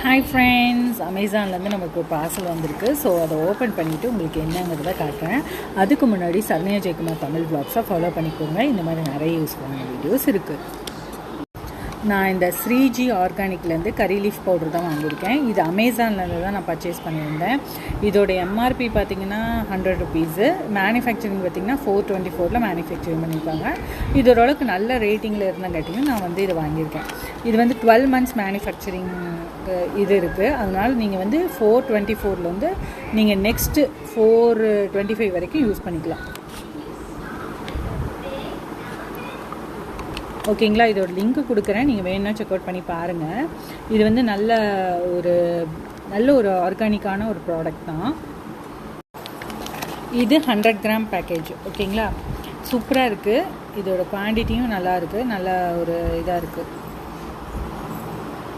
Hi friends, அமேசான்லேருந்து நமக்கு ஒரு parcel வந்திருக்கு. ஸோ அதை ஓப்பன் பண்ணிவிட்டு உங்களுக்கு என்னங்கிறத காட்டுறேன். அதுக்கு முன்னாடி சரண்யா ஜெயக்குமார் தமிழ் வ்ளாக்ஸை ஃபாலோ பண்ணிக்கோங்க. இந்த மாதிரி நிறைய யூஸ்ஃபுல்லான வீடியோஸ் இருக்குது. நான் இந்த ஸ்ரீஜி ஆர்கானிக்லேருந்து கறி லீஃப் பவுடர் தான் வாங்கியிருக்கேன். இது அமேசான்லேருந்து தான் நான் பர்ச்சேஸ் பண்ணியிருந்தேன். இதோட எம்ஆர்பி பார்த்திங்கன்னா 100 ருபீஸு. மேனுஃபேக்சரிங் பார்த்திங்கன்னா 424 மேனுஃபேக்சரிங் பண்ணியிருக்காங்க. இது ஓரளவுக்கு நல்ல ரேட்டிங்கில் இருந்தங்காட்டியும் நான் இதை வாங்கியிருக்கேன். இது 12 மந்த்ஸ் மேனுஃபேக்சரிங் இது இருக்குது. அதனால் நீங்கள் 424 நீங்கள் நெக்ஸ்ட்டு 425 வரைக்கும் யூஸ் பண்ணிக்கலாம். ஓகேங்களா? இதோட லிங்க்கு கொடுக்குறேன், நீங்கள் வேணும்னா செக் அவுட் பண்ணி பாருங்கள். இது நல்ல ஒரு ஆர்கானிக்கான ஒரு ப்ராடக்ட் தான். இது 100 கிராம் பேக்கேஜ். ஓகேங்களா? சூப்பராக இருக்குது. இதோட குவான்டிட்டியும் நல்லா இருக்குது, நல்ல ஒரு இதாக இருக்குது.